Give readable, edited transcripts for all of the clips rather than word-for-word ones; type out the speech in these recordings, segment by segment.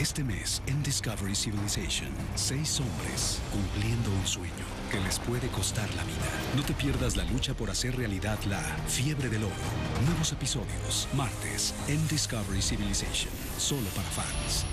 Este mes en Discovery Civilization, 6 hombres cumpliendo un sueño que les puede costar la vida. No te pierdas la lucha por hacer realidad la Fiebre del Oro. Nuevos episodios, martes, en Discovery Civilization, solo para fans.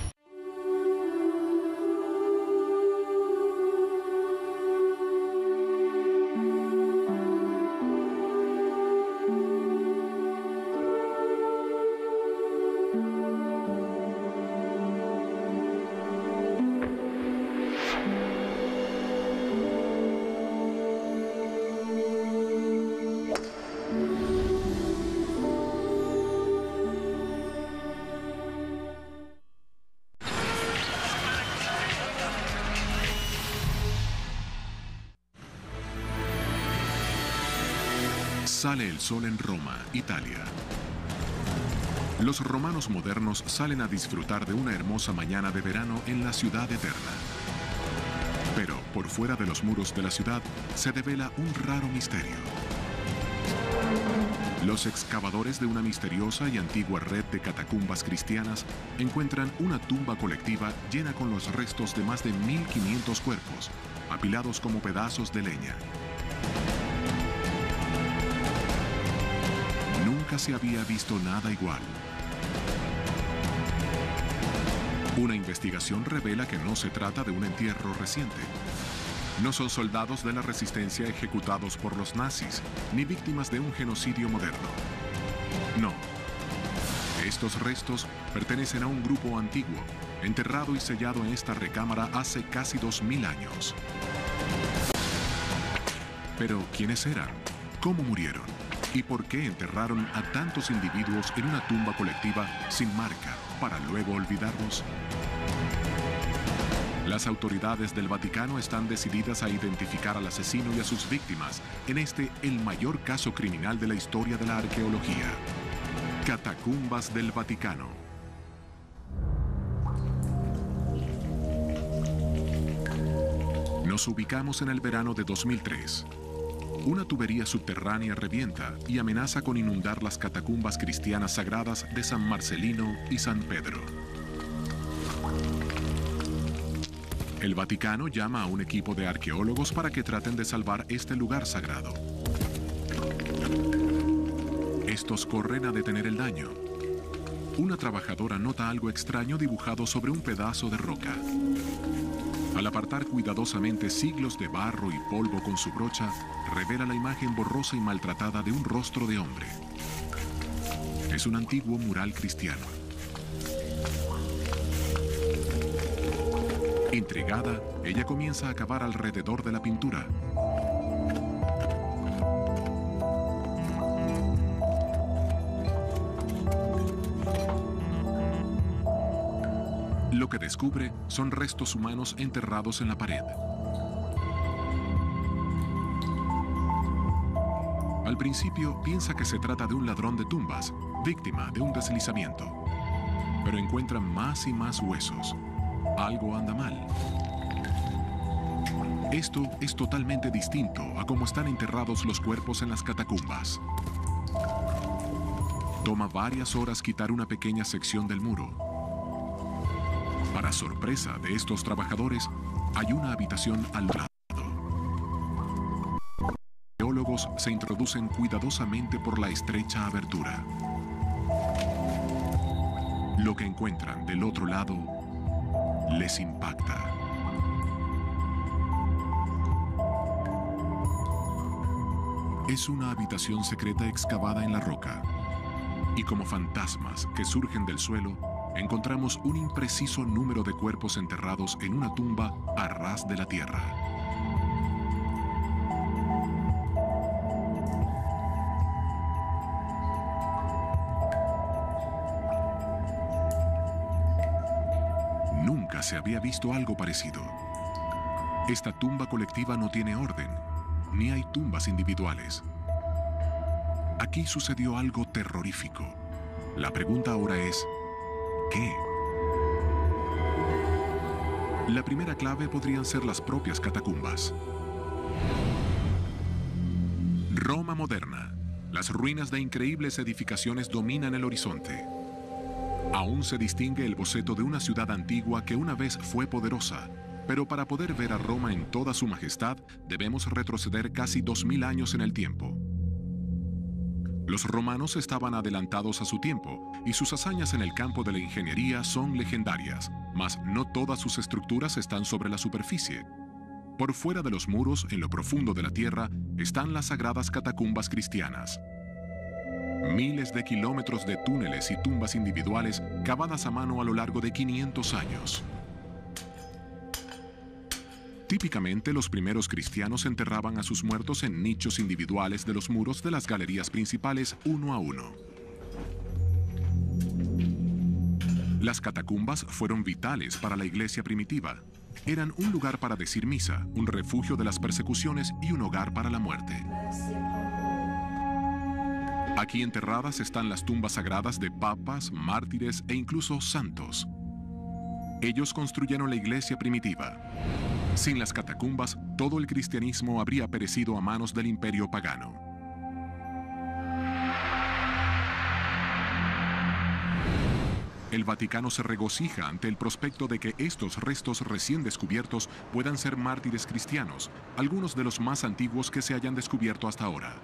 Sale el sol en Roma, Italia. Los romanos modernos salen a disfrutar de una hermosa mañana de verano en la ciudad eterna. Pero por fuera de los muros de la ciudad se devela un raro misterio. Los excavadores de una misteriosa y antigua red de catacumbas cristianas encuentran una tumba colectiva llena con los restos de más de 1500 cuerpos, apilados como pedazos de leña. Nunca se había visto nada igual. Una investigación revela que no se trata de un entierro reciente. No son soldados de la resistencia ejecutados por los nazis, ni víctimas de un genocidio moderno. No. Estos restos pertenecen a un grupo antiguo, enterrado y sellado en esta recámara hace casi 2000 años. Pero, ¿quiénes eran? ¿Cómo murieron? ¿Y por qué enterraron a tantos individuos en una tumba colectiva sin marca para luego olvidarlos? Las autoridades del Vaticano están decididas a identificar al asesino y a sus víctimas en el mayor caso criminal de la historia de la arqueología. Catacumbas del Vaticano. Nos ubicamos en el verano de 2003. Una tubería subterránea revienta y amenaza con inundar las catacumbas cristianas sagradas de San Marcelino y San Pedro. El Vaticano llama a un equipo de arqueólogos para que traten de salvar este lugar sagrado. Estos corren a detener el daño. Una trabajadora nota algo extraño dibujado sobre un pedazo de roca. Al apartar cuidadosamente siglos de barro y polvo con su brocha, revela la imagen borrosa y maltratada de un rostro de hombre. Es un antiguo mural cristiano. Intrigada, ella comienza a cavar alrededor de la pintura. Lo que descubre son restos humanos enterrados en la pared. Al principio piensa que se trata de un ladrón de tumbas, víctima de un deslizamiento. Pero encuentran más y más huesos. Algo anda mal. Esto es totalmente distinto a cómo están enterrados los cuerpos en las catacumbas. Toma varias horas quitar una pequeña sección del muro. Para sorpresa de estos trabajadores, hay una habitación al lado. Los arqueólogos se introducen cuidadosamente por la estrecha abertura. Lo que encuentran del otro lado les impacta. Es una habitación secreta excavada en la roca. Y como fantasmas que surgen del suelo, encontramos un impreciso número de cuerpos enterrados en una tumba a ras de la tierra. Nunca se había visto algo parecido. Esta tumba colectiva no tiene orden, ni hay tumbas individuales. Aquí sucedió algo terrorífico. La pregunta ahora es, ¿qué? La primera clave podrían ser las propias catacumbas. Roma moderna. Las ruinas de increíbles edificaciones dominan el horizonte. Aún se distingue el boceto de una ciudad antigua que una vez fue poderosa, pero para poder ver a Roma en toda su majestad, debemos retroceder casi 2000 años en el tiempo. Los romanos estaban adelantados a su tiempo y sus hazañas en el campo de la ingeniería son legendarias, mas no todas sus estructuras están sobre la superficie. Por fuera de los muros, en lo profundo de la tierra, están las sagradas catacumbas cristianas. Miles de kilómetros de túneles y tumbas individuales cavadas a mano a lo largo de 500 años. Típicamente, los primeros cristianos enterraban a sus muertos en nichos individuales de los muros de las galerías principales uno a uno. Las catacumbas fueron vitales para la iglesia primitiva. Eran un lugar para decir misa, un refugio de las persecuciones y un hogar para la muerte. Aquí enterradas están las tumbas sagradas de papas, mártires e incluso santos. Ellos construyeron la iglesia primitiva. Sin las catacumbas, todo el cristianismo habría perecido a manos del imperio pagano. El Vaticano se regocija ante el prospecto de que estos restos recién descubiertos puedan ser mártires cristianos, algunos de los más antiguos que se hayan descubierto hasta ahora.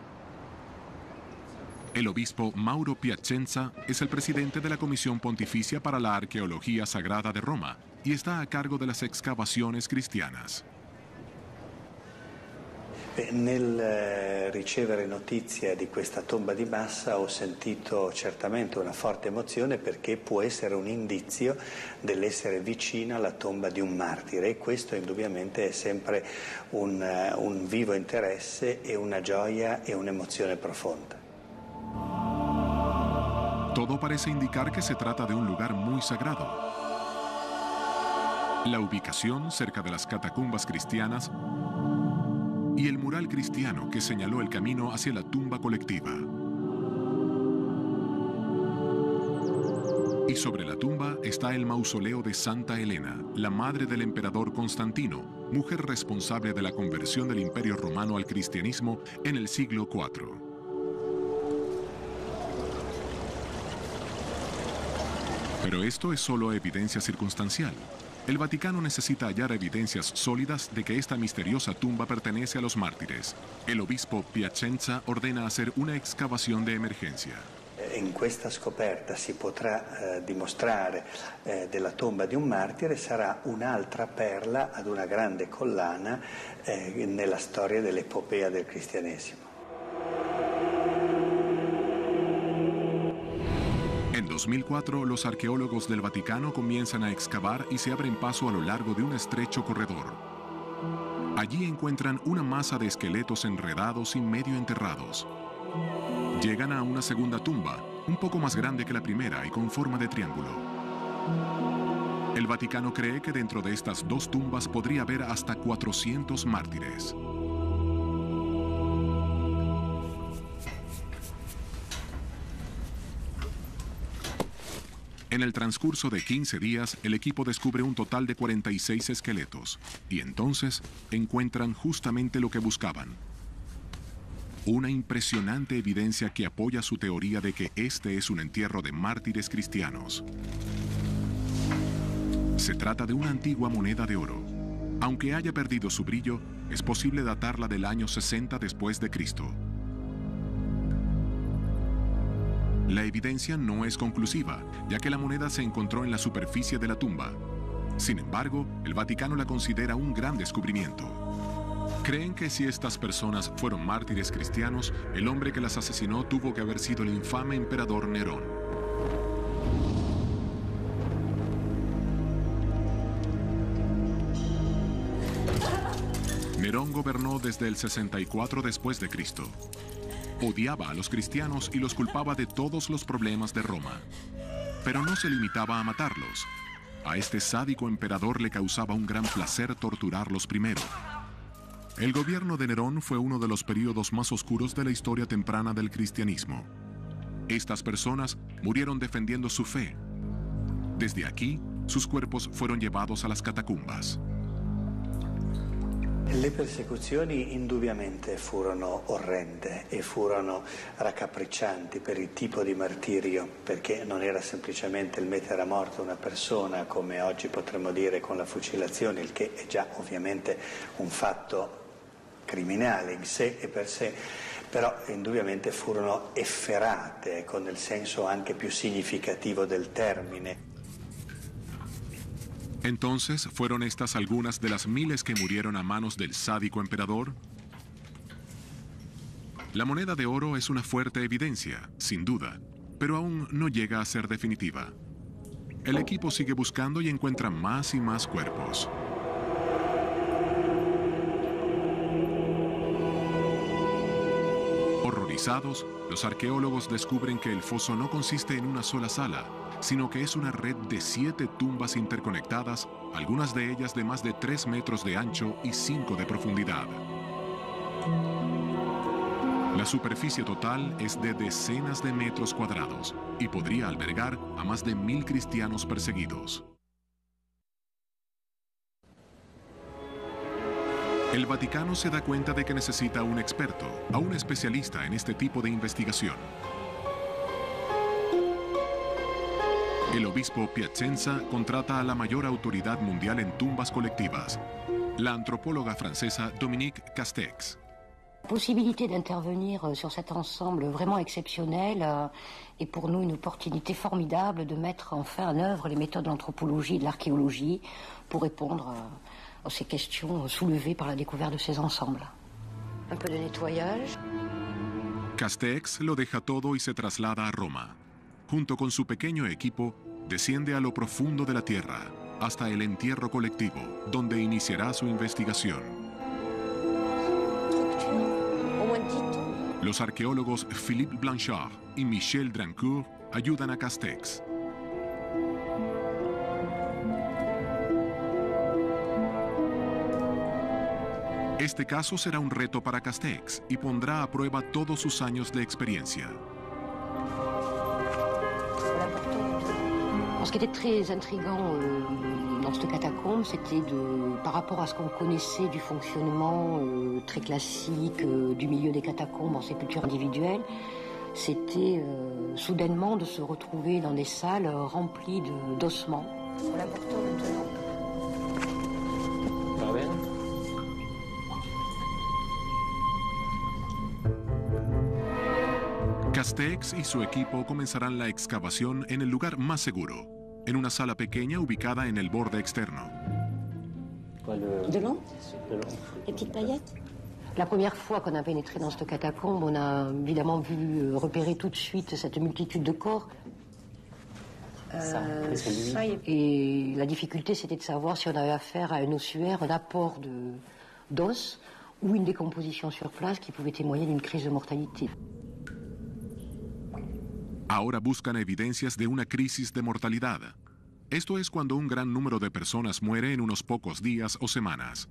El obispo Mauro Piacenza es el presidente de la Comisión Pontificia para la Arqueología Sagrada de Roma y está a cargo de las excavaciones cristianas. Nel ricevere notizia di questa tomba di massa ho sentito certamente una forte emozione perché può essere un indizio dell'essere vicino alla tomba di un martire e questo indubbiamente è sempre un vivo interesse e una gioia e un'emozione profonda. Todo parece indicar que se trata de un lugar muy sagrado. La ubicación cerca de las catacumbas cristianas y el mural cristiano que señaló el camino hacia la tumba colectiva. Y sobre la tumba está el mausoleo de Santa Elena, la madre del emperador Constantino, mujer responsable de la conversión del Imperio Romano al cristianismo en el siglo IV. Pero esto es solo evidencia circunstancial. El Vaticano necesita hallar evidencias sólidas de que esta misteriosa tumba pertenece a los mártires. El obispo Piacenza ordena hacer una excavación de emergencia. In questa scoperta si potrà dimostrare della tomba di un martire, sarà un'altra perla ad una grande collana nella storia dell'epopea del cristianesimo. En 2004, los arqueólogos del Vaticano comienzan a excavar y se abren paso a lo largo de un estrecho corredor. Allí encuentran una masa de esqueletos enredados y medio enterrados. Llegan a una segunda tumba, un poco más grande que la primera y con forma de triángulo. El Vaticano cree que dentro de estas dos tumbas podría haber hasta 400 mártires. En el transcurso de 15 días, el equipo descubre un total de 46 esqueletos, y entonces encuentran justamente lo que buscaban. Una impresionante evidencia que apoya su teoría de que este es un entierro de mártires cristianos. Se trata de una antigua moneda de oro. Aunque haya perdido su brillo, es posible datarla del año 60 después de Cristo. La evidencia no es conclusiva, ya que la moneda se encontró en la superficie de la tumba. Sin embargo, el Vaticano la considera un gran descubrimiento. Creen que si estas personas fueron mártires cristianos, el hombre que las asesinó tuvo que haber sido el infame emperador Nerón. Nerón gobernó desde el 64 después de Cristo. Odiaba a los cristianos y los culpaba de todos los problemas de Roma. Pero no se limitaba a matarlos. A este sádico emperador le causaba un gran placer torturarlos primero. El gobierno de Nerón fue uno de los períodos más oscuros de la historia temprana del cristianismo. Estas personas murieron defendiendo su fe. Desde aquí, sus cuerpos fueron llevados a las catacumbas. Le persecuzioni indubbiamente furono orrende e furono raccapriccianti per il tipo di martirio, perché non era semplicemente il mettere a morte una persona, come oggi potremmo dire con la fucilazione, il che è già ovviamente un fatto criminale in sé e per sé, però indubbiamente furono efferate, ecco, nel senso anche più significativo del termine. Entonces, ¿fueron estas algunas de las miles que murieron a manos del sádico emperador? La moneda de oro es una fuerte evidencia, sin duda, pero aún no llega a ser definitiva. El equipo sigue buscando y encuentra más y más cuerpos. Horrorizados, los arqueólogos descubren que el foso no consiste en una sola sala, sino que es una red de 7 tumbas interconectadas, algunas de ellas de más de 3 metros de ancho y 5 de profundidad. La superficie total es de decenas de metros cuadrados y podría albergar a más de 1000 cristianos perseguidos. El Vaticano se da cuenta de que necesita un experto, a un especialista en este tipo de investigación. El obispo Piacenza contrata a la mayor autoridad mundial en tumbas colectivas, la antropóloga francesa Dominique Castex. La possibilité d'intervenir sur cet ensemble vraiment exceptionnel est pour nous une opportunité formidable de mettre enfin en œuvre les méthodes de l'anthropologie et de l'archéologie pour répondre à ces questions soulevées par la découverte de ces ensembles. Un peu de nettoyage. Castex lo deja todo y se traslada a Roma. Junto con su pequeño equipo, desciende a lo profundo de la tierra, hasta el entierro colectivo, donde iniciará su investigación. Los arqueólogos Philippe Blanchard y Michel Drancourt ayudan a Castex. Este caso será un reto para Castex y pondrá a prueba todos sus años de experiencia. Ce qui était très intriguant dans cette catacombe, c'était par rapport à ce qu'on connaissait du fonctionnement très classique du milieu des catacombes en sépulture individuelle, c'était soudainement de se retrouver dans des salles remplies d'ossements. Castex y su equipo comenzarán la excavación en el lugar más seguro, en una sala pequeña ubicada en el borde externo. De l'eau? Les petites paillettes? La première fois qu'on a pénétré dans cette catacombe, on a évidemment vu repérer tout de suite cette multitude de corps. Et la difficulté, c'était de savoir si on avait affaire à un ossuaire, un apport d'os ou une décomposition sur place qui pouvait témoigner d'une crise de mortalité. Ahora buscan evidencias de una crisis de mortalidad. Esto es cuando un gran número de personas muere en unos pocos días o semanas.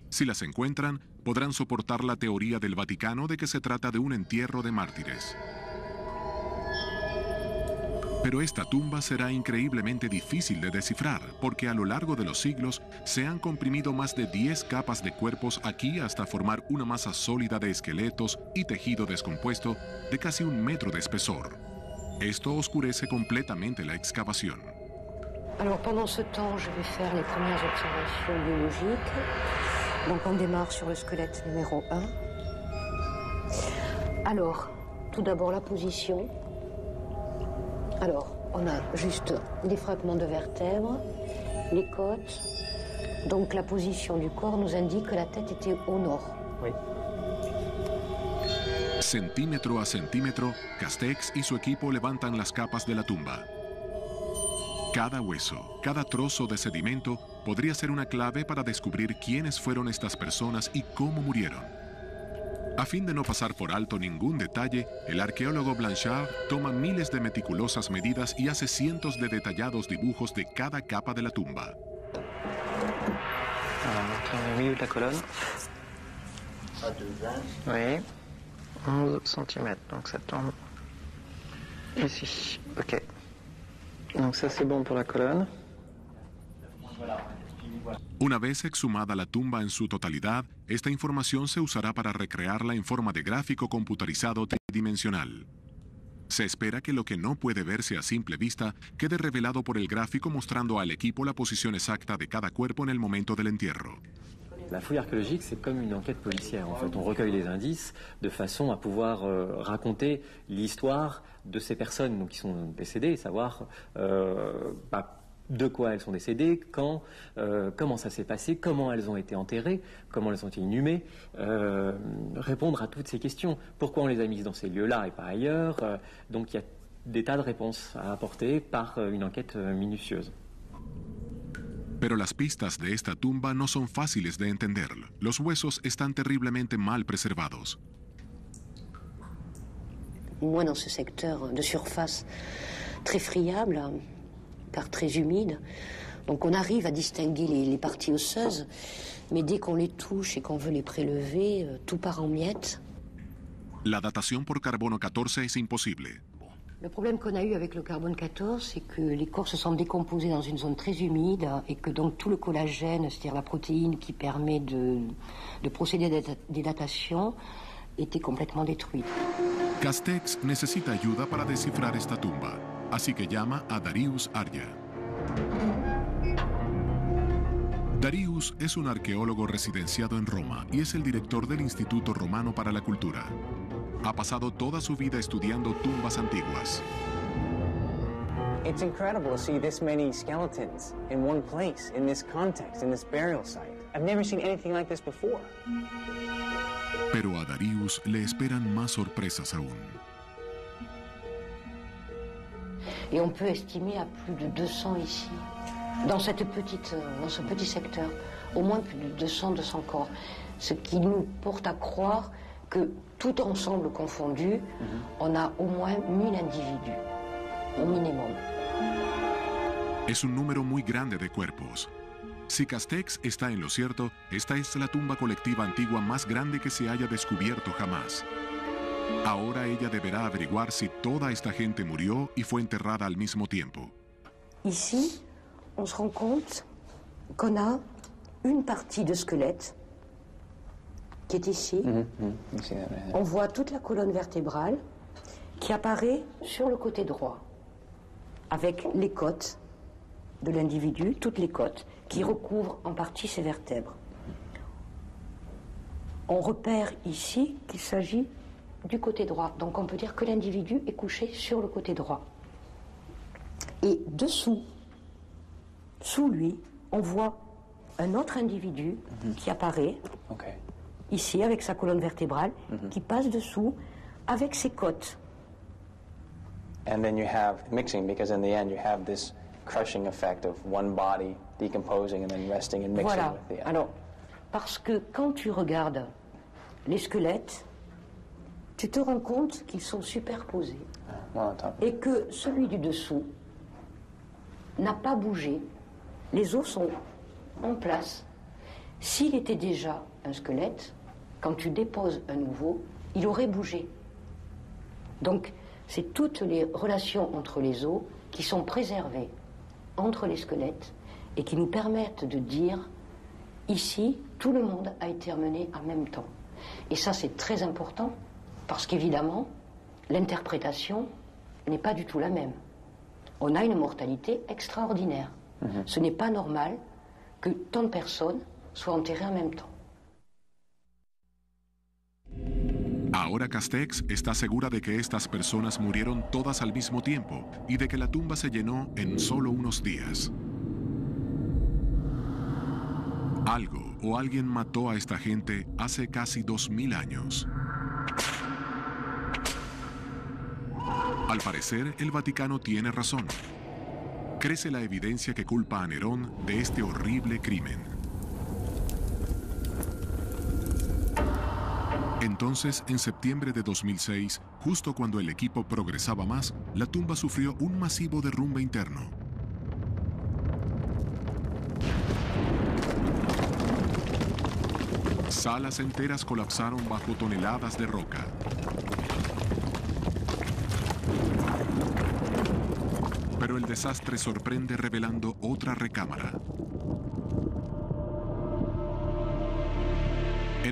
Si las encuentran, podrán soportar la teoría del Vaticano de que se trata de un entierro de mártires. Pero esta tumba será increíblemente difícil de descifrar, porque a lo largo de los siglos se han comprimido más de 10 capas de cuerpos aquí hasta formar una masa sólida de esqueletos y tejido descompuesto de casi 1 metro de espesor. Esto oscurece completamente la excavación. Alors pendant ce temps, je vais faire les premières observations biologiques. Donc on démarre sur le squelette numéro 1. Alors, tout d'abord la position. Alors, on a juste des fragments de vertèbres, les côtes. Donc la position du corps nous indique que la tête était au nord. Oui. Centímetro a centímetro, Castex y su equipo levantan las capas de la tumba. Cada hueso, cada trozo de sedimento podría ser una clave para descubrir quiénes fueron estas personas y cómo murieron. A fin de no pasar por alto ningún detalle, el arqueólogo Blanchard toma miles de meticulosas medidas y hace cientos de detallados dibujos de cada capa de la tumba. Alors, on est au milieu de la colonne. Oui. 11 cm, donc ça tombe ici. Ok. Donc ça c'est bon pour la colonne. Una vez exhumada la tumba en su totalidad, esta información se usará para recrearla en forma de gráfico computarizado tridimensional. Se espera que lo que no puede verse a simple vista quede revelado por el gráfico mostrando al equipo la posición exacta de cada cuerpo en el momento del entierro. La fouille archéologique, c'est comme une enquête policière. En fait, on recueille les indices de façon à pouvoir raconter l'histoire de ces personnes donc, qui sont décédées, savoir de quoi elles sont décédées, quand, comment ça s'est passé, comment elles ont été enterrées, comment elles ont été inhumées, répondre à toutes ces questions. Pourquoi on les a mises dans ces lieux-là et pas ailleurs. Donc il y a des tas de réponses à apporter par une enquête minutieuse. Pero las pistas de esta tumba no son fáciles de entender. Los huesos están terriblemente mal preservados. Moi, dans ce secteur de surface très friable, car très humide, donc on arrive à distinguer les parties osseuses, mais dès qu'on les touche et qu'on veut les prélever, tout part en miettes. La datación por carbono 14 es imposible. Le problème qu'on a eu avec le carbone 14, c'est que les corps se sont décomposés dans une zone très humide et que donc tout le collagène, c'est-à-dire la protéine qui permet de procéder à des datations, était complètement détruite. Castex necesita ayuda para descifrar esta tumba, así que llama a Darius Arya. Darius es un arqueólogo residenciado en Roma y es el director del Instituto Romano para la Cultura. Ha pasado toda su vida estudiando tumbas antiguas. It's incredible to see this many skeletons in one place, in this context, in this burial site. I've never seen anything like this before. Pero a Darius le esperan más sorpresas aún. Et on peut estimer à plus de 200 ici, dans ce petit secteur, au moins plus de 200 corps, ce qui nous porte à croire que tout ensemble confondu, on a au moins 1000 individus, au minimum. Es un número muy grande de cuerpos. Si Castex está en lo cierto, esta es la tumba colectiva antigua más grande que se haya descubierto jamás. Ahora ella deberá averiguar si toda esta gente murió y fue enterrada al mismo tiempo. Ici, on se rend compte qu'on a une partie de squelette qui est ici. On voit toute la colonne vertébrale qui apparaît sur le côté droit, avec les côtes de l'individu, toutes les côtes, qui recouvrent en partie ses vertèbres. On repère ici qu'il s'agit du côté droit, donc on peut dire que l'individu est couché sur le côté droit. Et dessous, sous lui, on voit un autre individu qui apparaît. Ici, avec sa colonne vertébrale, qui passe dessous, avec ses côtes. And then you have mixing, because in the end you have this crushing effect of one body decomposing and then resting and mixing Voilà. with the other. Alors, parce que quand tu regardes les squelettes, tu te rends compte qu'ils sont superposés. Et que celui du dessous n'a pas bougé. Les os sont en place. S'il était déjà un squelette, quand tu déposes un nouveau, il aurait bougé. Donc, c'est toutes les relations entre les os qui sont préservées entre les squelettes et qui nous permettent de dire, ici, tout le monde a été amené en même temps. Et ça, c'est très important, parce qu'évidemment, l'interprétation n'est pas du tout la même. On a une mortalité extraordinaire. Ce n'est pas normal que tant de personnes soient enterrées en même temps. Ahora Castex está segura de que estas personas murieron todas al mismo tiempo y de que la tumba se llenó en solo unos días. Algo o alguien mató a esta gente hace casi 2000 años. Al parecer, el Vaticano tiene razón. Crece la evidencia que culpa a Nerón de este horrible crimen. Entonces, en septiembre de 2006, justo cuando el equipo progresaba más, la tumba sufrió un masivo derrumbe interno. Salas enteras colapsaron bajo toneladas de roca. Pero el desastre sorprende revelando otra recámara.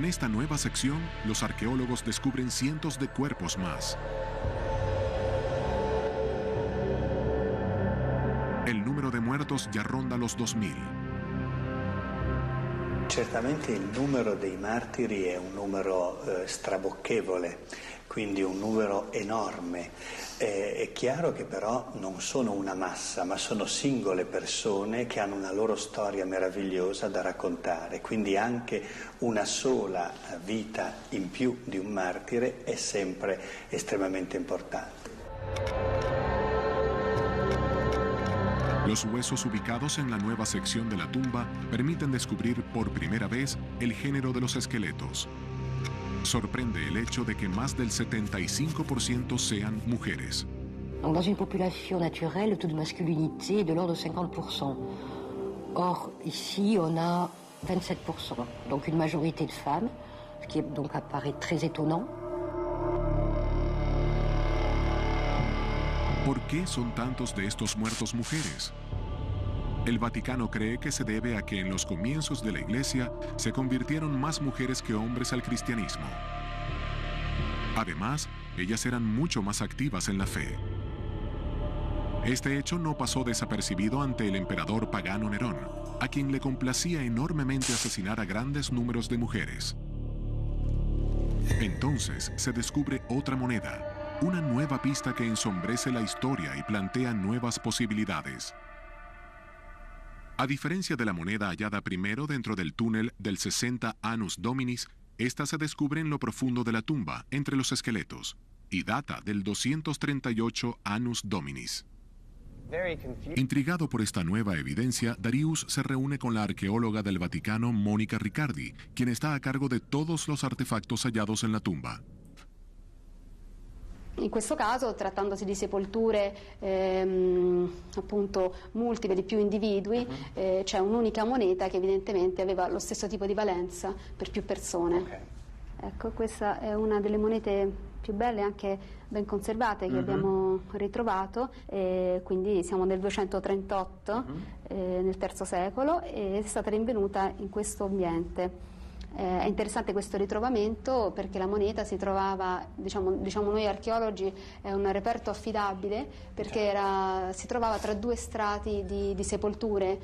En esta nueva sección, los arqueólogos descubren cientos de cuerpos más. El número de muertos ya ronda los 2000. Certamente il numero dei martiri è un numero strabocchevole, quindi un numero enorme. È chiaro che però non sono una massa, ma sono singole persone che hanno una loro storia meravigliosa da raccontare, quindi anche una sola vita in più di un martire è sempre estremamente importante. Los huesos ubicados en la nueva sección de la tumba permiten descubrir por primera vez el género de los esqueletos. Sorprende el hecho de que más del 75% sean mujeres. Donc dans une population naturelle, le taux de masculinité est de l'ordre de 50%. Or, ici, on a 27%, donc une majorité de femmes, ce qui donc apparaît très étonnant. ¿Por qué son tantos de estos muertos mujeres? El Vaticano cree que se debe a que en los comienzos de la Iglesia se convirtieron más mujeres que hombres al cristianismo. Además, ellas eran mucho más activas en la fe. Este hecho no pasó desapercibido ante el emperador pagano Nerón, a quien le complacía enormemente asesinar a grandes números de mujeres. Entonces se descubre otra moneda, una nueva pista que ensombrece la historia y plantea nuevas posibilidades. A diferencia de la moneda hallada primero dentro del túnel del 60 Annus Dominis, esta se descubre en lo profundo de la tumba, entre los esqueletos, y data del 238 Annus Dominis. Intrigado por esta nueva evidencia, Darius se reúne con la arqueóloga del Vaticano, Monica Riccardi, quien está a cargo de todos los artefactos hallados en la tumba. In questo caso, trattandosi di sepolture appunto multiple di più individui, c'è un'unica moneta che evidentemente aveva lo stesso tipo di valenza per più persone. Okay. Ecco, questa è una delle monete più belle, anche ben conservate, che abbiamo ritrovato, quindi siamo nel 238, nel III secolo, e è stata rinvenuta in questo ambiente. È interessante questo ritrovamento perché la moneta si trovava, diciamo noi archeologi, è un reperto affidabile perché si trovava tra due strati di sepolture,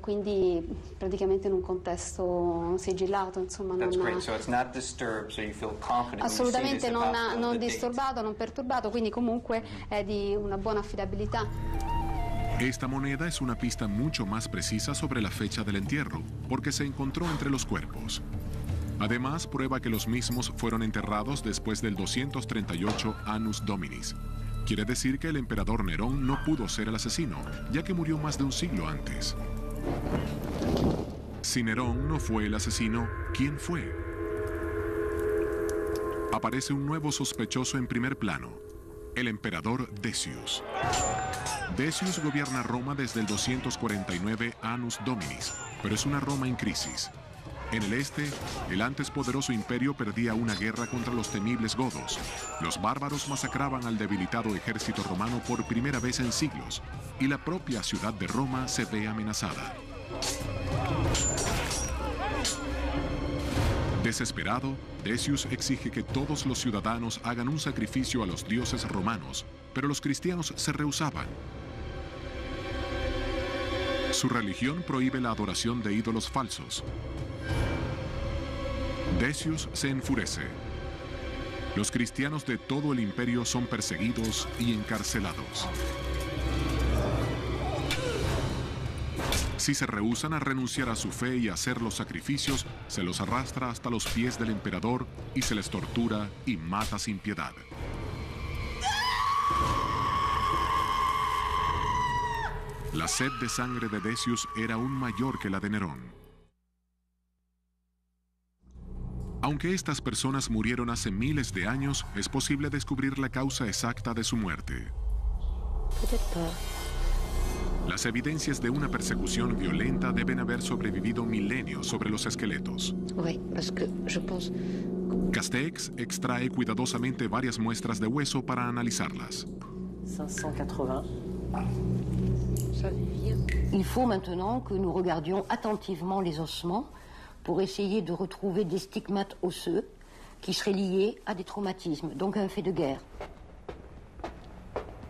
quindi praticamente in un contesto sigillato, insomma. Assolutamente non disturbato, non perturbato, quindi comunque è di una buona affidabilità. Esta moneda es una pista mucho más precisa sobre la fecha del entierro, porque se encontró entre los cuerpos. Además, prueba que los mismos fueron enterrados después del 238 Annus Dominis. Quiere decir que el emperador Nerón no pudo ser el asesino, ya que murió más de un siglo antes. Si Nerón no fue el asesino, ¿quién fue? Aparece un nuevo sospechoso en primer plano, el emperador Decius. Decius gobierna Roma desde el 249 Annus Dominis, pero es una Roma en crisis. En el este, el antes poderoso imperio perdía una guerra contra los temibles godos. Los bárbaros masacraban al debilitado ejército romano por primera vez en siglos, y la propia ciudad de Roma se ve amenazada. Desesperado, Decius exige que todos los ciudadanos hagan un sacrificio a los dioses romanos, pero los cristianos se rehusaban. Su religión prohíbe la adoración de ídolos falsos. Decius se enfurece. Los cristianos de todo el imperio son perseguidos y encarcelados. Si se rehúsan a renunciar a su fe y a hacer los sacrificios, se los arrastra hasta los pies del emperador y se les tortura y mata sin piedad. La sed de sangre de Decius era aún mayor que la de Nerón. Aunque estas personas murieron hace miles de años, es posible descubrir la causa exacta de su muerte. Las evidencias de una persecución violenta deben haber sobrevivido milenios sobre los esqueletos. Castex extrae cuidadosamente varias muestras de hueso para analizarlas. 580. Il faut maintenant que nous regardions attentivement les ossements pour essayer de retrouver des stigmates osseux qui seraient liés à des traumatismes, donc à un fait de guerre.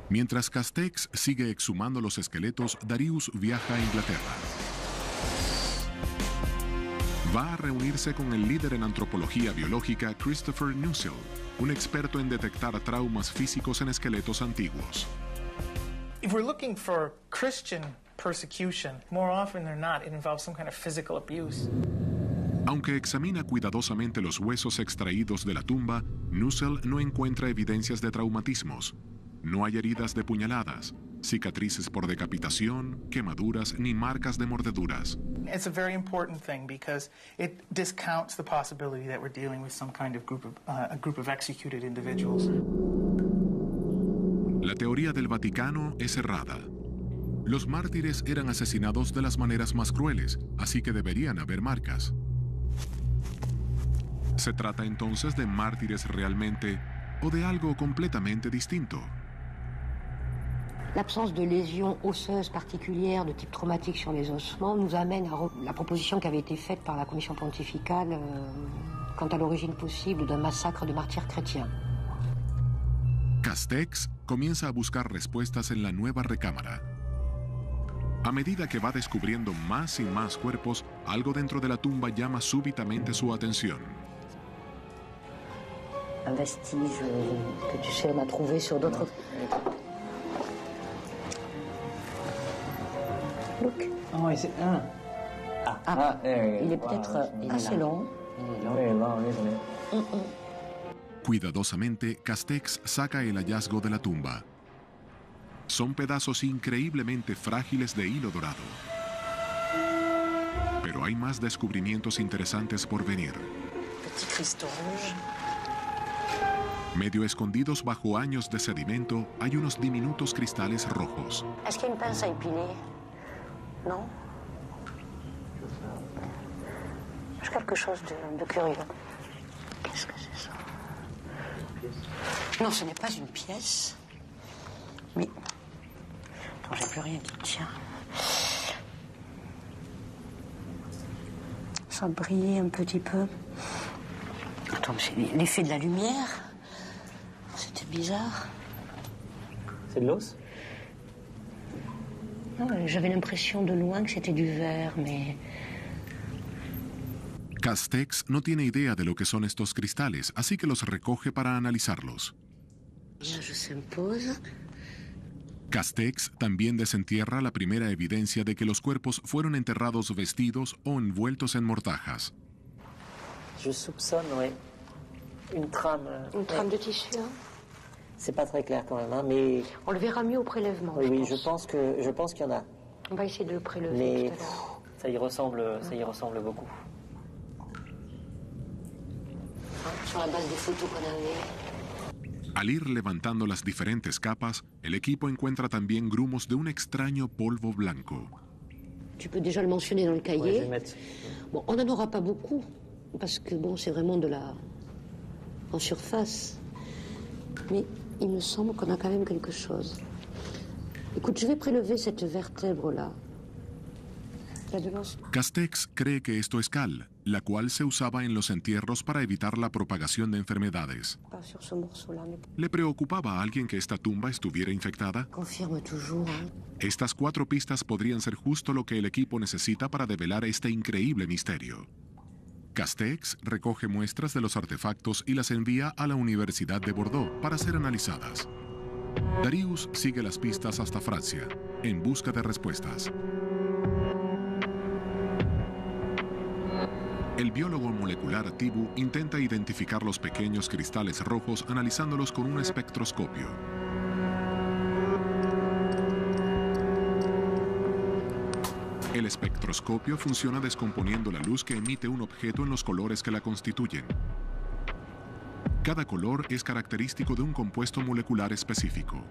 Mientras Castex sigue exhumando los esqueletos, Darius viaja a Inglaterra. Va a reunirse con el líder en antropología biológica Christopher Nussel, un experto en detectar traumas físicos en esqueletos antiguos. If we're looking for Christian persecution, more often than not, it involves some kind of physical abuse. Aunque examina cuidadosamente los huesos extraídos de la tumba, Nussel no encuentra evidencias de traumatismos. No hay heridas de puñaladas, cicatrices por decapitación, quemaduras ni marcas de mordeduras. It's a very important thing because it discounts the possibility that we're dealing with some kind of a group of executed individuals. La teoría del Vaticano es errada. Los mártires eran asesinados de las maneras más crueles, así que deberían haber marcas. ¿Se trata entonces de mártires realmente o de algo completamente distinto? L'absence de lésions osseuses particulières de type traumatique sur les ossements nous amène à la proposition qui avait été faite par la commission pontificale quant à l'origine possible d'un massacre de martyrs chrétiens. Castex comienza a buscar respuestas en la nueva recámara. A medida que va descubriendo más y más cuerpos, algo dentro de la tumba llama súbitamente su atención. Un vestige que tu sais, on a trouvé sur d'autres... Look. Oh, is it? Il est peut-être assez long. Cuidadosamente, Castex saca el hallazgo de la tumba. Son pedazos increíblemente frágiles de hilo dorado. Pero hay más descubrimientos interesantes por venir. Petit cristaux rouge. Medio escondidos bajo años de sedimento, hay unos diminutos cristales rojos. Est-ce qu'il y a une pince à épiler? Non? C'est quelque chose de curieux. Qu'est-ce que c'est ça? Non, ce n'est pas une pièce. Mais... Attends, j'ai plus rien qui tient. Ça brillait un petit peu. Attends, c'est l'effet de la lumière. C'était bizarre. C'est de l'os? J'avais l'impression de loin que c'était du verre, mais... Castex no tiene idea de lo que son estos cristales, así que los recoge para analizarlos. Bien, je s'impose. Castex también desentierra la primera evidencia de que los cuerpos fueron enterrados vestidos o envueltos en mortajas. Je soupçonne, oui. Une trame. Une trame de tissu, hein? C'est pas très clair quand même, hein, mais... On le verra mieux au prélèvement, Oui, je pense. je pense qu'il y en a. On va essayer de le prélever Mais tout à l'heure. ça y ressemble beaucoup. Sur la base des photos qu'on avait. Al ir levantando las diferentes capas, el equipo encuentra también grumos de un extraño polvo blanco. Tu peux déjà le mentionner dans le cahier. Ouais, je vais mettre. Bon, on n'en aura pas beaucoup, parce que bon, c'est vraiment de la... en surface. Mais il me semble qu'on a quand même quelque chose. Écoute, je vais prélever cette vertèbre-là. Castex cree que esto es cal, la cual se usaba en los entierros para evitar la propagación de enfermedades. Pas sur ce morceau-là, mais... ¿Le preocupaba a alguien que esta tumba estuviera infectada? Confirme toujours, hein. Estas 4 pistas podrían ser justo lo que el equipo necesita para develar este increíble misterio. Castex recoge muestras de los artefactos y las envía a la Universidad de Bordeaux para ser analizadas. Darius sigue las pistas hasta Francia, en busca de respuestas. El biólogo molecular Thibault intenta identificar los pequeños cristales rojos analizándolos con un espectroscopio. El espectroscopio funciona descomponiendo la luz que emite un objeto en los colores que la constituyen. Cada color es característico de un compuesto molecular específico.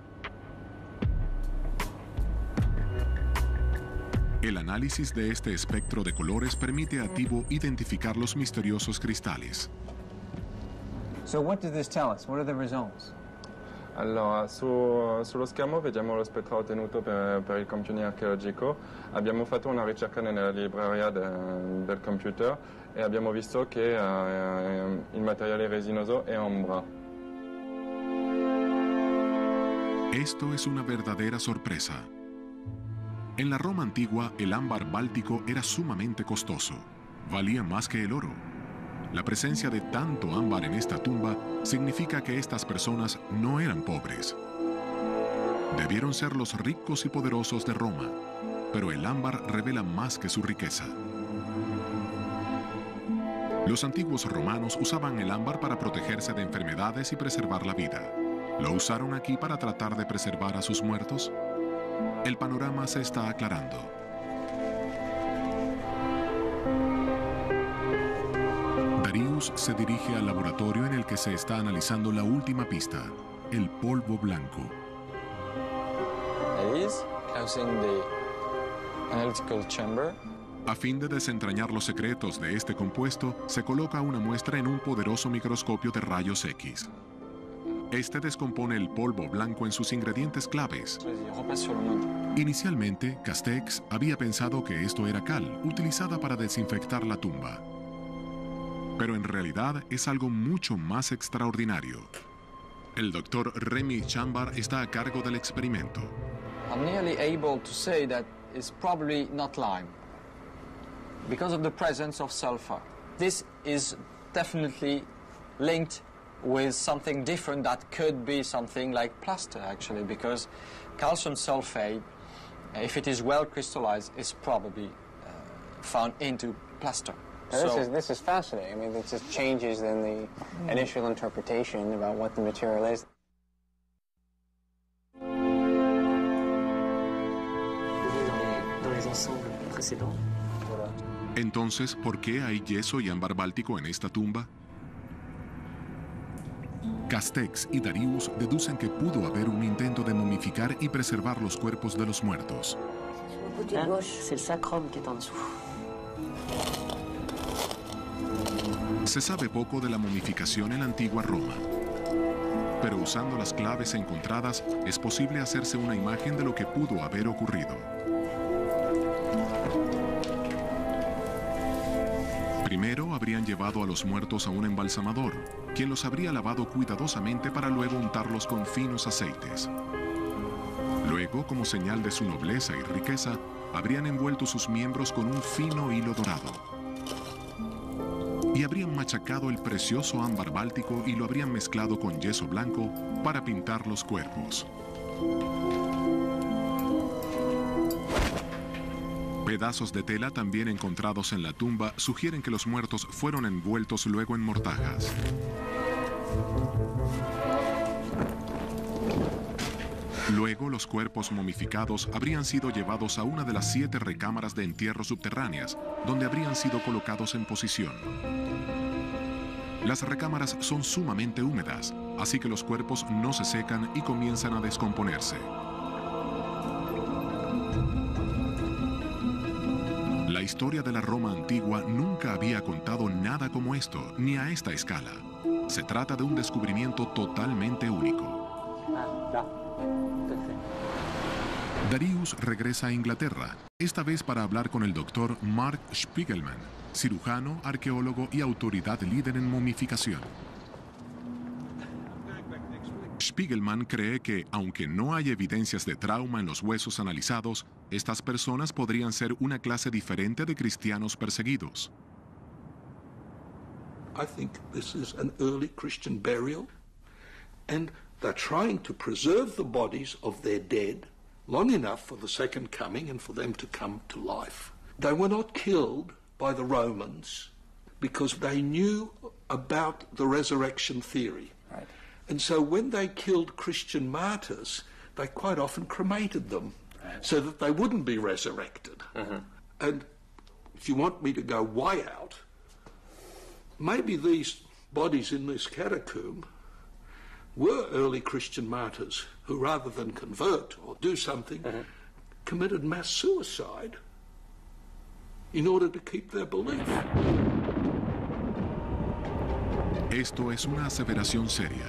El análisis de este espectro de colores permite a Thibault identificar los misteriosos cristales. So what does this tell us? What are the results? Allora, sullo schermo vediamo lo spettro ottenuto per il computing archeologico. Abbiamo fatto una ricerca nella libreria del computer e abbiamo visto che il materiale resinoso è ombra. Esto es una verdadera sorpresa. En la Roma antigua, el ámbar báltico era sumamente costoso. Valía más que el oro. La presencia de tanto ámbar en esta tumba significa que estas personas no eran pobres. Debieron ser los ricos y poderosos de Roma, pero el ámbar revela más que su riqueza. Los antiguos romanos usaban el ámbar para protegerse de enfermedades y preservar la vida. ¿Lo usaron aquí para tratar de preservar a sus muertos? El panorama se está aclarando. Darius se dirige al laboratorio en el que se está analizando la última pista, el polvo blanco. A fin de desentrañar los secretos de este compuesto, se coloca una muestra en un poderoso microscopio de rayos X. Este descompone el polvo blanco en sus ingredientes claves. Inicialmente, Castex había pensado que esto era cal, utilizada para desinfectar la tumba. Pero en realidad es algo mucho más extraordinario. El doctor Remy Chambard está a cargo del experimento. I'm nearly able to say that it's probably not lime because of the presence of sulfur. This is definitely linked with something different that could be something like plaster, actually, because calcium sulfate, if it is well crystallized, is probably found into plaster. This is fascinating. I mean, it just changes in the initial interpretation about what the material is. Entonces, ¿por qué hay yeso y ámbar báltico en esta tumba? Castex y Darius deducen que pudo haber un intento de momificar y preservar los cuerpos de los muertos. C'est le sacrum qui est en dessous. Se sabe poco de la momificación en la antigua Roma, pero usando las claves encontradas es posible hacerse una imagen de lo que pudo haber ocurrido. Primero habrían llevado a los muertos a un embalsamador, quien los habría lavado cuidadosamente para luego untarlos con finos aceites. Luego, como señal de su nobleza y riqueza, habrían envuelto sus miembros con un fino hilo dorado. Y habrían machacado el precioso ámbar báltico y lo habrían mezclado con yeso blanco para pintar los cuerpos. Pedazos de tela también encontrados en la tumba sugieren que los muertos fueron envueltos luego en mortajas. Luego, los cuerpos momificados habrían sido llevados a una de las 7 recámaras de entierro subterráneas, donde habrían sido colocados en posición. Las recámaras son sumamente húmedas, así que los cuerpos no se secan y comienzan a descomponerse. La historia de la Roma antigua nunca había contado nada como esto, ni a esta escala. Se trata de un descubrimiento totalmente único. Darius regresa a Inglaterra, esta vez para hablar con el doctor Mark Spiegelman, cirujano, arqueólogo y autoridad líder en momificación. Spiegelman cree que, aunque no hay evidencias de trauma en los huesos analizados, estas personas podrían ser una clase diferente de cristianos perseguidos. I think this is an early Christian burial, and they're trying to preserve the bodies of their dead long enough for the second coming and for them to come to life. They were not killed by the Romans because they knew about the resurrection theory. Right. And so when they killed Christian martyrs, they quite often cremated them so that they wouldn't be resurrected. And if you want me to go way out, maybe these bodies in this catacomb were early Christian martyrs who, rather than convert or do something, committed mass suicide in order to keep their belief. Esto es una aseveración seria.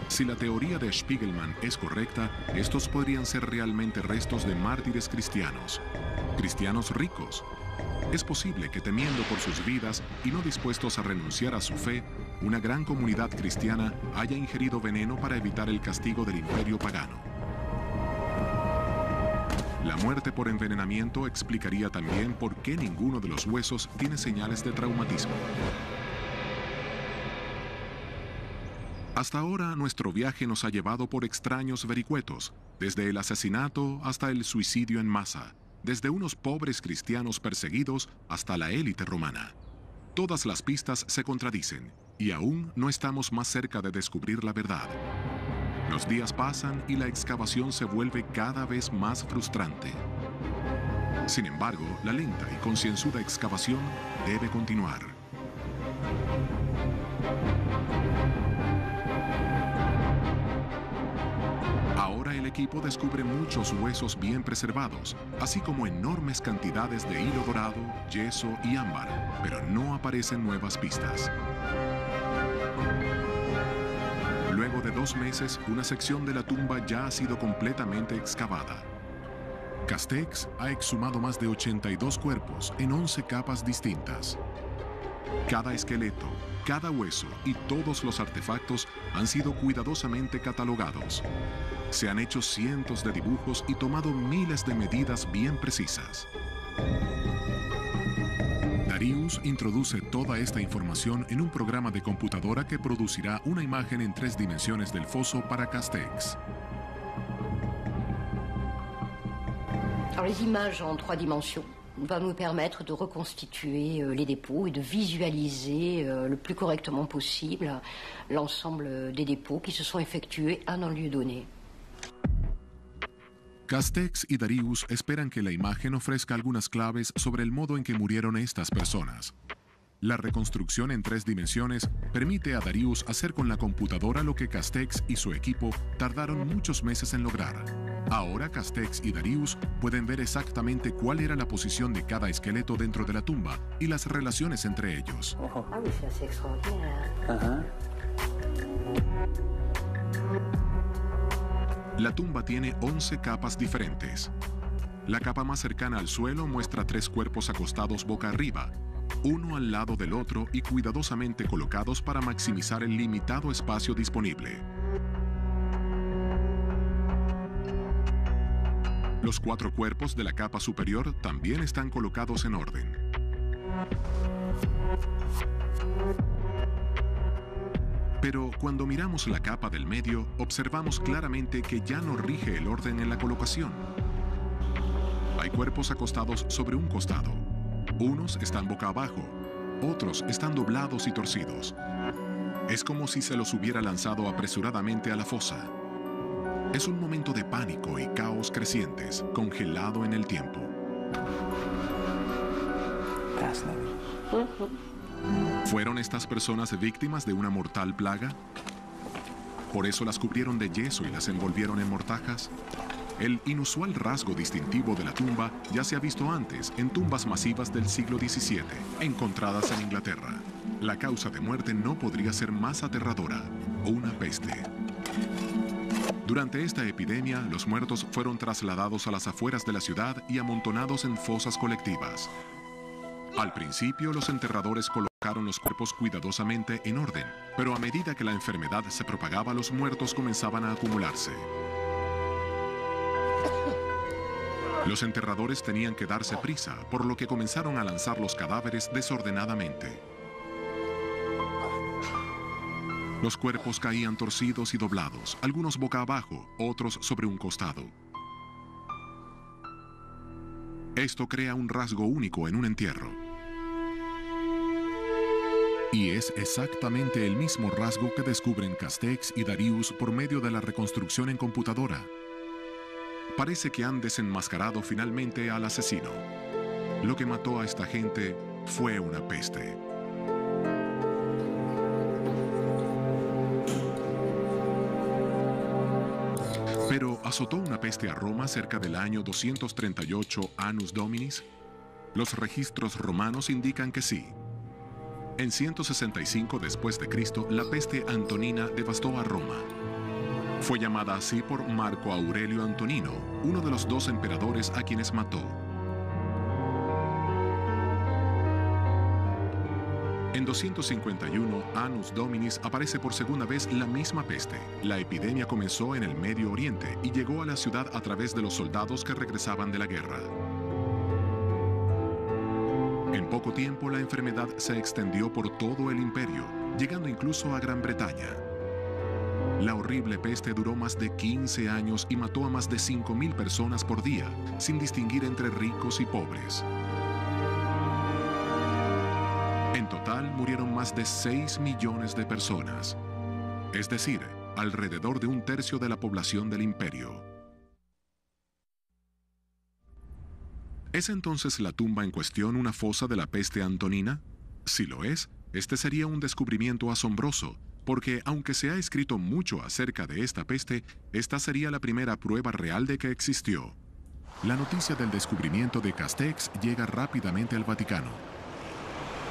Si la teoría de Spiegelman es correcta, estos podrían ser realmente restos de mártires cristianos. Cristianos ricos. Es posible que temiendo por sus vidas y no dispuestos a renunciar a su fe, una gran comunidad cristiana haya ingerido veneno para evitar el castigo del imperio pagano. La muerte por envenenamiento explicaría también por qué ninguno de los huesos tiene señales de traumatismo. Hasta ahora, nuestro viaje nos ha llevado por extraños vericuetos, desde el asesinato hasta el suicidio en masa, desde unos pobres cristianos perseguidos hasta la élite romana. Todas las pistas se contradicen, y aún no estamos más cerca de descubrir la verdad. Los días pasan y la excavación se vuelve cada vez más frustrante. Sin embargo, la lenta y concienzuda excavación debe continuar. Ahora el equipo descubre muchos huesos bien preservados, así como enormes cantidades de hilo dorado, yeso y ámbar, pero no aparecen nuevas pistas. Luego de 2 meses, una sección de la tumba ya ha sido completamente excavada. Castex ha exhumado más de 82 cuerpos en 11 capas distintas. Cada esqueleto, cada hueso y todos los artefactos han sido cuidadosamente catalogados. Se han hecho cientos de dibujos y tomado miles de medidas bien precisas. Darius introduce toda esta información en un programa de computadora que producirá una imagen en 3 dimensiones del foso para Castex. Alors, les images en 3 dimensions vont nous permettre de reconstituer les dépôts et de visualiser le plus correctement possible l'ensemble des dépôts qui se sont effectués à un lieu donné. Castex y Darius esperan que la imagen ofrezca algunas claves sobre el modo en que murieron estas personas. La reconstrucción en 3 dimensiones permite a Darius hacer con la computadora lo que Castex y su equipo tardaron muchos meses en lograr. Ahora Castex y Darius pueden ver exactamente cuál era la posición de cada esqueleto dentro de la tumba y las relaciones entre ellos. Ah oui, c'est assez extraordinaire. La tumba tiene 11 capas diferentes. La capa más cercana al suelo muestra 3 cuerpos acostados boca arriba, uno al lado del otro y cuidadosamente colocados para maximizar el limitado espacio disponible. Los 4 cuerpos de la capa superior también están colocados en orden. Pero cuando miramos la capa del medio, observamos claramente que ya no rige el orden en la colocación. Hay cuerpos acostados sobre un costado. Unos están boca abajo, otros están doblados y torcidos. Es como si se los hubiera lanzado apresuradamente a la fosa. Es un momento de pánico y caos crecientes, congelado en el tiempo. ¿Fueron estas personas víctimas de una mortal plaga? ¿Por eso las cubrieron de yeso y las envolvieron en mortajas? El inusual rasgo distintivo de la tumba ya se ha visto antes en tumbas masivas del siglo XVII, encontradas en Inglaterra. La causa de muerte no podría ser más aterradora: una peste. Durante esta epidemia, los muertos fueron trasladados a las afueras de la ciudad y amontonados en fosas colectivas. Al principio, los enterradores colocaron los cuerpos cuidadosamente en orden, pero a medida que la enfermedad se propagaba, los muertos comenzaban a acumularse. Los enterradores tenían que darse prisa, por lo que comenzaron a lanzar los cadáveres desordenadamente. Los cuerpos caían torcidos y doblados, algunos boca abajo, otros sobre un costado. Esto crea un rasgo único en un entierro. Y es exactamente el mismo rasgo que descubren Castex y Darius por medio de la reconstrucción en computadora. Parece que han desenmascarado finalmente al asesino. Lo que mató a esta gente fue una peste. Pero ¿azotó una peste a Roma cerca del año 238 Annus Dominis? Los registros romanos indican que sí. En 165 después de Cristo, la peste antonina devastó a Roma. Fue llamada así por Marco Aurelio Antonino, uno de los 2 emperadores a quienes mató. En 251, Annus Dominis, aparece por segunda vez la misma peste. La epidemia comenzó en el Medio Oriente y llegó a la ciudad a través de los soldados que regresaban de la guerra. En poco tiempo, la enfermedad se extendió por todo el imperio, llegando incluso a Gran Bretaña. La horrible peste duró más de 15 años y mató a más de 5.000 personas por día, sin distinguir entre ricos y pobres. En total murieron más de 6 millones de personas, es decir, alrededor de 1/3 de la población del imperio. ¿Es entonces la tumba en cuestión una fosa de la peste antonina? Si lo es, este sería un descubrimiento asombroso, porque aunque se ha escrito mucho acerca de esta peste, esta sería la primera prueba real de que existió. La noticia del descubrimiento de Castex llega rápidamente al Vaticano.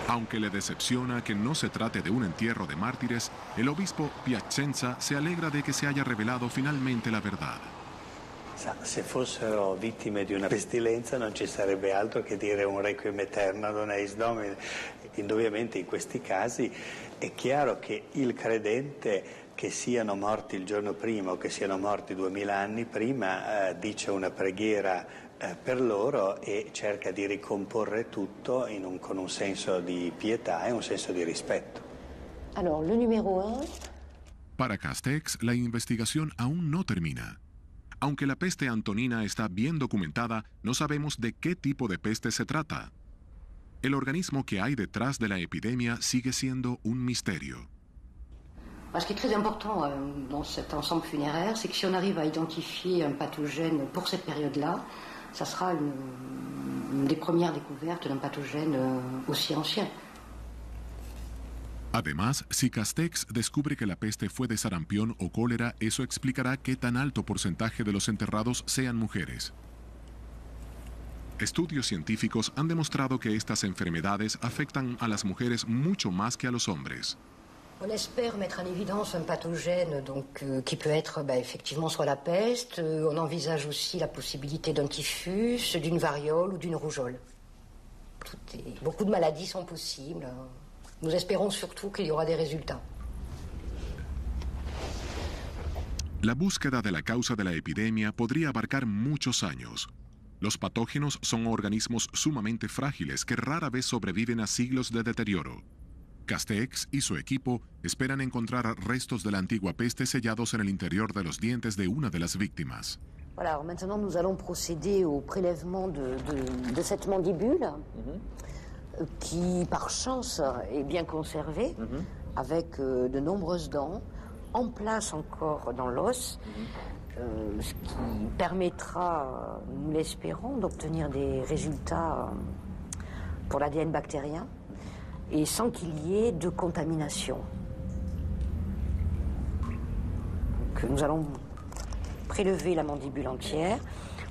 Aunque le decepciona que no se trate de un entierro de mártires, el obispo Piacenza se alegra de que se haya revelado finalmente la verdad. Se fossero vittime di una pestilenza non ci sarebbe altro che dire un requiem aeterno ad eis Domine. Indubbiamente in questi casi è chiaro che il credente, che siano morti il giorno prima o che siano morti 2000 anni prima, dice una preghiera per loro e cerca di ricomporre tutto con un senso di pietà e un senso di rispetto. Alors, le numéro 1. Para Castex, la investigación aún no termina. Aunque la peste antonina está bien documentada, no sabemos de qué tipo de peste se trata. El organismo que hay detrás de la epidemia sigue siendo un misterio. Ce qui est très important dans cet ensemble funéraire, c'est que si on arrive à identifier un pathogène pour cette période-là, ça sera une des premières découvertes d'un pathogène aussi ancien. Además, si Castex descubre que la peste fue de sarampión o cólera, eso explicará qué tan alto porcentaje de los enterrados sean mujeres. Estudios científicos han demostrado que estas enfermedades afectan a las mujeres mucho más que a los hombres. On espère mettre en évidence un pathogène qui peut être effectivement soit la peste. On envisage aussi la possibilité d'un typhus, d'une variole ou d'une rougeole. Beaucoup de maladies sont possibles. Nous espérons surtout qu'il y aura des résultats. La búsqueda de la causa de la epidemia podría abarcar muchos años. Los patógenos son organismos sumamente frágiles que rara vez sobreviven a siglos de deterioro. Castex y su equipo esperan encontrar restos de la antigua peste sellados en el interior de los dientes de una de las víctimas. Voilà, alors maintenant nous allons procéder au prélèvement de cette mandibule qui, par chance, est bien conservée avec de nombreuses dents en place encore dans l'os, ce qui permettra, nous l'espérons, d'obtenir des résultats pour l'ADN bactérien et sans qu'il y ait de contamination. Donc, nous allons prélever la mandibule entière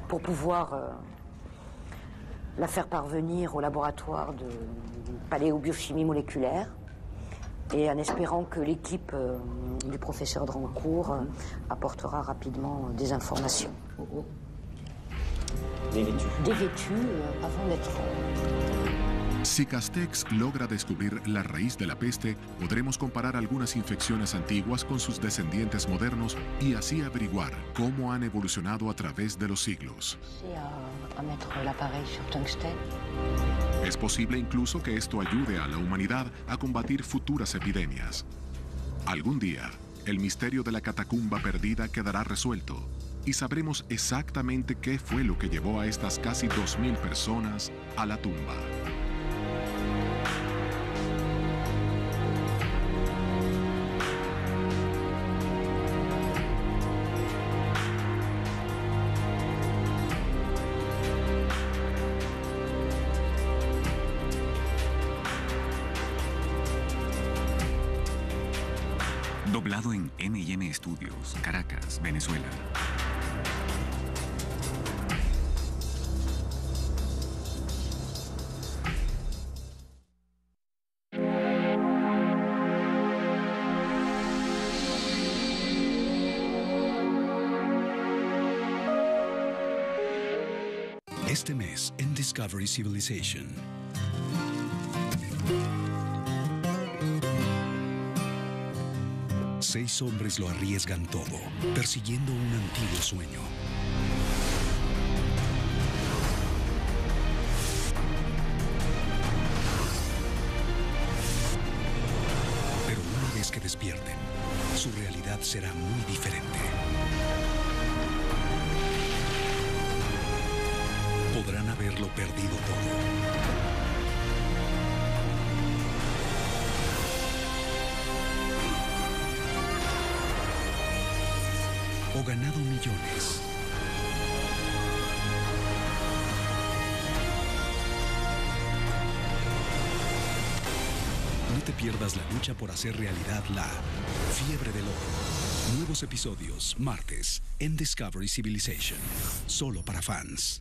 pour pouvoir la faire parvenir au laboratoire de paléobiochimie moléculaire et en espérant que l'équipe du professeur Drancourt apportera rapidement des informations. Dévêtues avant d'être... Si Castex logra descubrir la raíz de la peste, podremos comparar algunas infecciones antiguas con sus descendientes modernos y así averiguar cómo han evolucionado a través de los siglos. Es posible incluso que esto ayude a la humanidad a combatir futuras epidemias. Algún día, el misterio de la catacumba perdida quedará resuelto y sabremos exactamente qué fue lo que llevó a estas casi 2.000 personas a la tumba. Doblado en M&M Studios, Caracas, Venezuela. Este mes en Discovery Civilization. Seis hombres lo arriesgan todo, persiguiendo un antiguo sueño. Pero una vez que despierten, su realidad será muy diferente. Podrán haberlo perdido todo. O ganado millones. No te pierdas la lucha por hacer realidad la Fiebre del Oro. Nuevos episodios, martes, en Discovery Civilization. Solo para fans.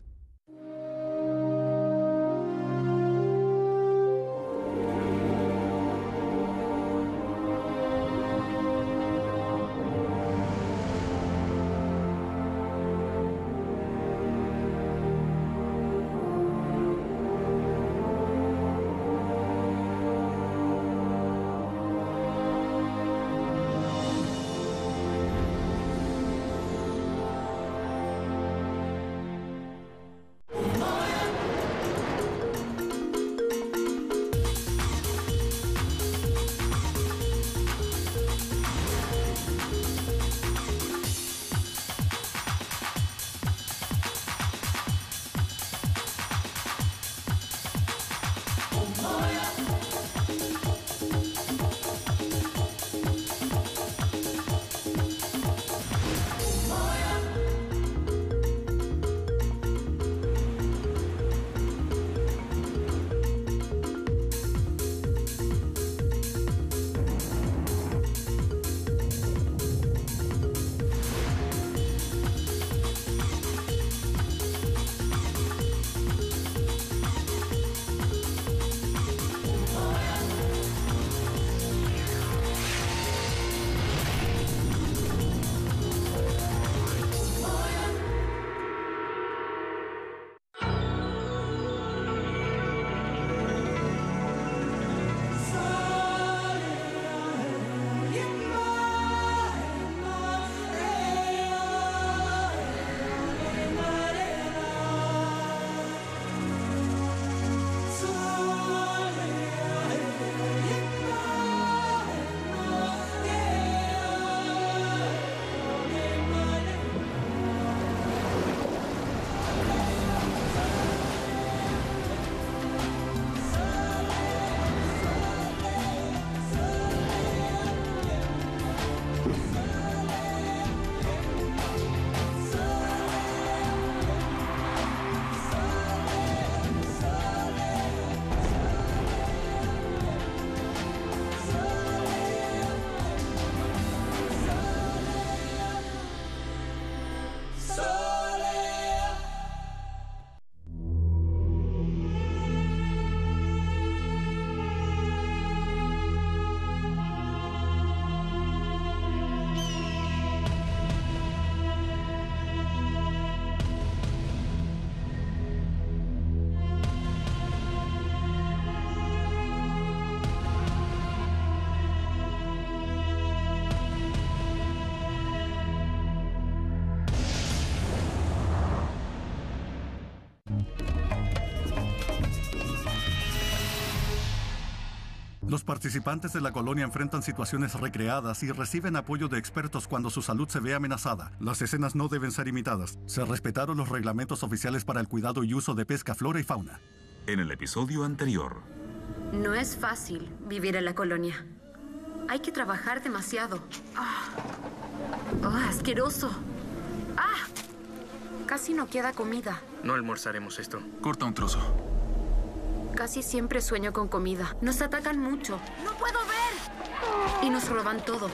Los participantes de la colonia enfrentan situaciones recreadas y reciben apoyo de expertos cuando su salud se ve amenazada. Las escenas no deben ser imitadas. Se respetaron los reglamentos oficiales para el cuidado y uso de pesca, flora y fauna. En el episodio anterior. No es fácil vivir en la colonia. Hay que trabajar demasiado. ¡Asqueroso! Casi no queda comida. No almorzaremos esto. Corta un trozo. Casi siempre sueño con comida. Nos atacan mucho. ¡No puedo ver! Y nos roban todo.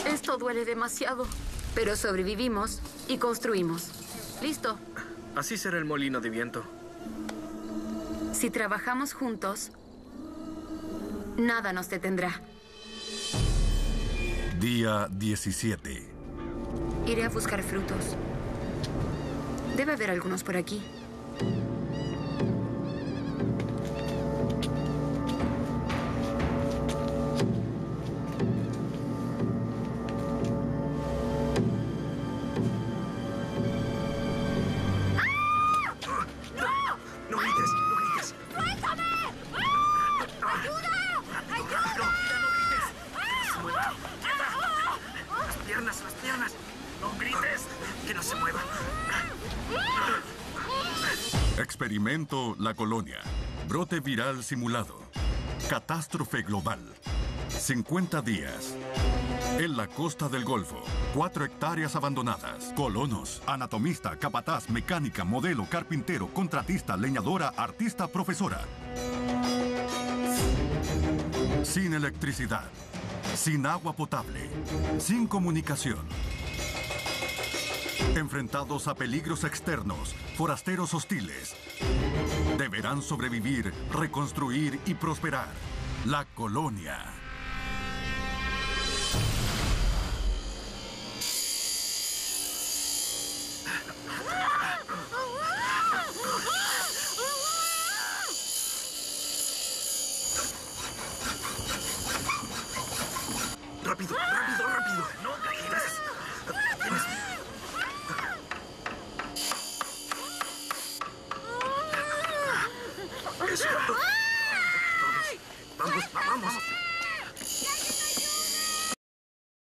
Esto duele demasiado. Pero sobrevivimos y construimos. ¿Listo? Así será el molino de viento. Si trabajamos juntos, nada nos detendrá. Día 17. Iré a buscar frutos. Debe haber algunos por aquí. Experimento La Colonia. Brote viral simulado. Catástrofe global. 50 días. En la costa del Golfo. 4 hectáreas abandonadas. Colonos. Anatomista, capataz, mecánica, modelo, carpintero, contratista, leñadora, artista, profesora. Sin electricidad. Sin agua potable. Sin comunicación. Enfrentados a peligros externos, forasteros hostiles. Deberán sobrevivir, reconstruir y prosperar. La Colonia. Rápido, rápido, rápido. No caigas. Eso. Vamos, vamos.